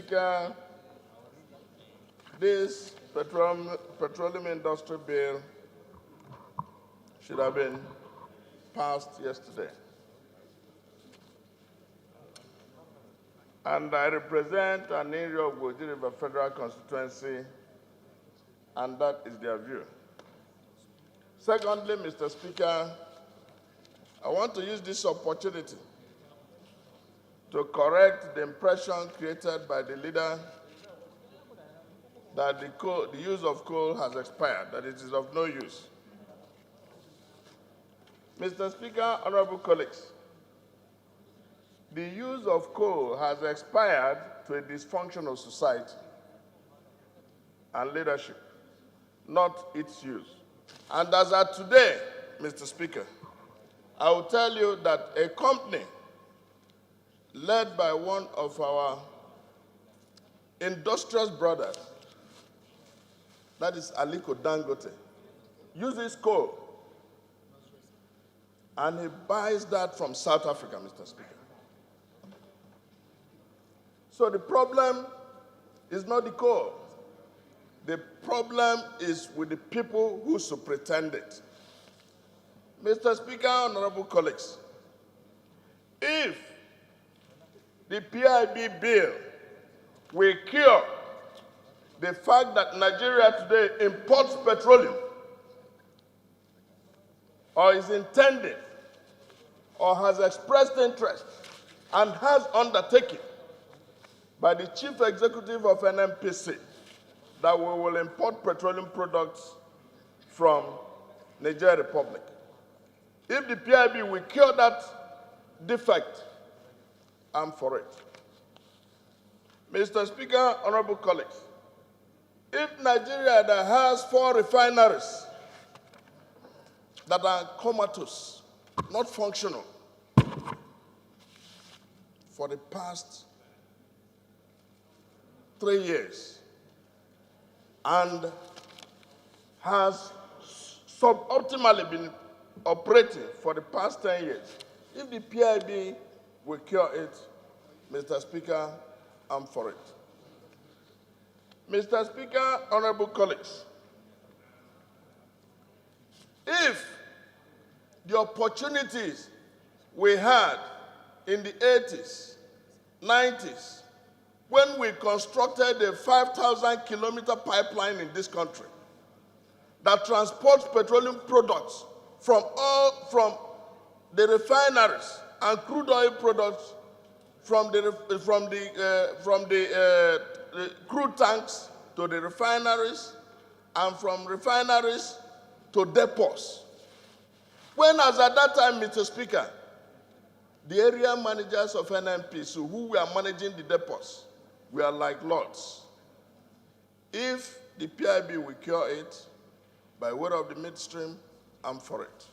Speaker, this petroleum industry bill should have been passed yesterday. And I represent an area of Goji River Federal Constituency, and that is their view. Secondly, Mr. Speaker, I want to use this opportunity to correct the impression created by the leader that the use of coal has expired, that it is of no use. Mr. Speaker, honorable colleagues, the use of coal has expired to a dysfunctional society and leadership, not its use. And as of today, Mr. Speaker, I will tell you that a company led by one of our industrious brothers, that is Aliko Dangote, uses coal, and he buys that from South Africa, Mr. Speaker. So the problem is not the coal. The problem is with the people who superintend it. Mr. Speaker, honorable colleagues, if the PIB bill will cure the fact that Nigeria today imports petroleum, or is intending, or has expressed interest, and has undertaken by the Chief Executive of NNPC that we will import petroleum products from Nigeria Republic. If the PIB will cure that defect, I'm for it. Mr. Speaker, honorable colleagues, if Nigeria that has 4 refineries that are comatose, not functional, for the past 3 years, and has suboptimally been operating for the past 10 years, if the PIB will cure it, Mr. Speaker, I'm for it. Mr. Speaker, honorable colleagues, if the opportunities we had in the 80s, 90s, when we constructed a 5,000-kilometer pipeline in this country that transports petroleum products from the refineries and crude oil products from the crude tanks to the refineries, and from refineries to depots. When, as at that time, Mr. Speaker, the area managers of NNPC who were managing the depots were like lords. If the PIB will cure it by way of the midstream, I'm for it.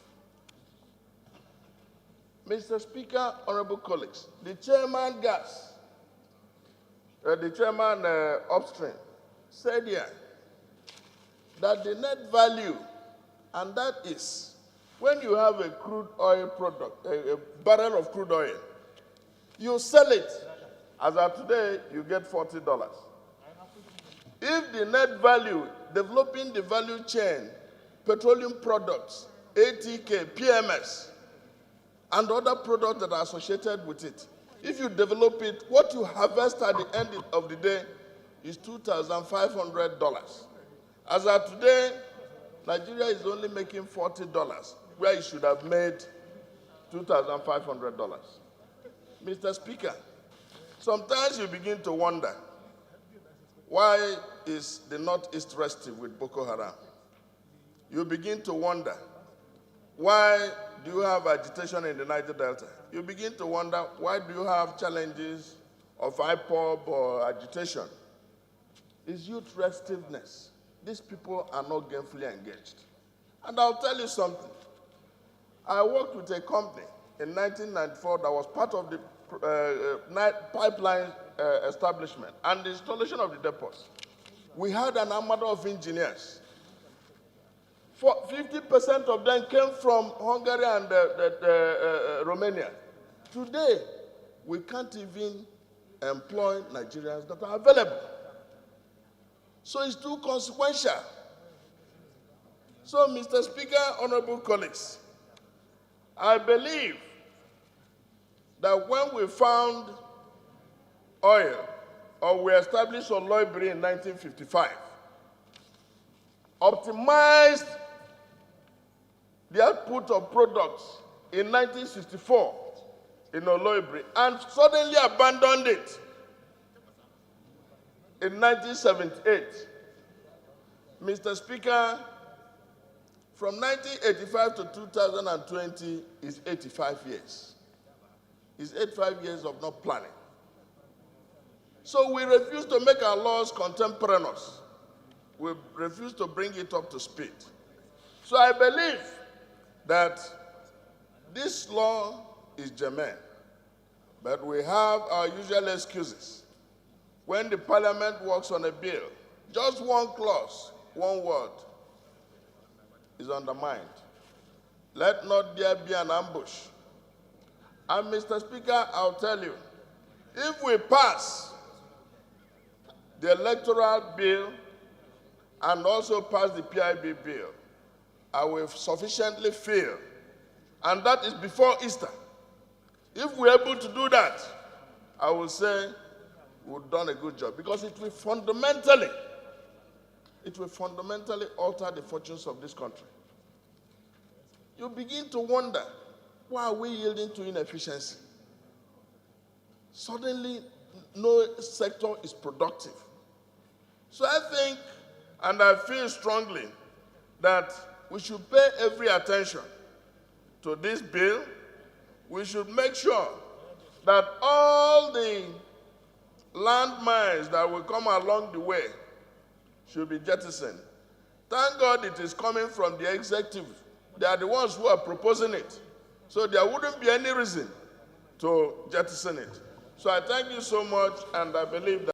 Mr. Speaker, honorable colleagues, the chairman upstream said here that the net value, and that is when you have a crude oil product, a barrel of crude oil, you sell it. As of today, you get $40. If the net value, developing the value chain, petroleum products, ATK, PMS, and other products that are associated with it, if you develop it, what you harvest at the end of the day is $2,500. As of today, Nigeria is only making $40, where it should have made $2,500. Mr. Speaker, sometimes you begin to wonder, why is the Northeast restive with Boko Haram? You begin to wonder, why do you have agitation in the Niger Delta? You begin to wonder, why do you have challenges of IPOB or agitation? It's youth restiveness. These people are not gainfully engaged. And I'll tell you something. I worked with a company in 1994 that was part of the pipeline establishment and the installation of the depots. We had an armada of engineers. 50% of them came from Hungary and Romania. Today, we can't even employ Nigerians that are available. So it's too consequential. So, Mr. Speaker, honorable colleagues, I believe that when we found oil, or we established Oloibiri in 1955, optimized the output of products in 1964 in Oloibiri, and suddenly abandoned it in 1978. Mr. Speaker, from 1985 to 2020 is 85 years. It's 85 years of not planning. So we refuse to make our laws contemporaneous. We refuse to bring it up to speed. So I believe that this law is germane, but we have our usual excuses. When the parliament works on a bill, just one clause, one word, is undermined. Let not there be an ambush. And Mr. Speaker, I'll tell you, if we pass the electoral bill and also pass the PIB bill, I will sufficiently feel, and that is before Easter. If we're able to do that, I will say we've done a good job, because it will fundamentally alter the fortunes of this country. You begin to wonder, why are we yielding to inefficiency? Suddenly, no sector is productive. So I think, and I feel strongly, that we should pay every attention to this bill. We should make sure that all the landmines that will come along the way should be jettisoned. Thank God it is coming from the executive. They are the ones who are proposing it. So there wouldn't be any reason to jettison it. So I thank you so much, and I believe that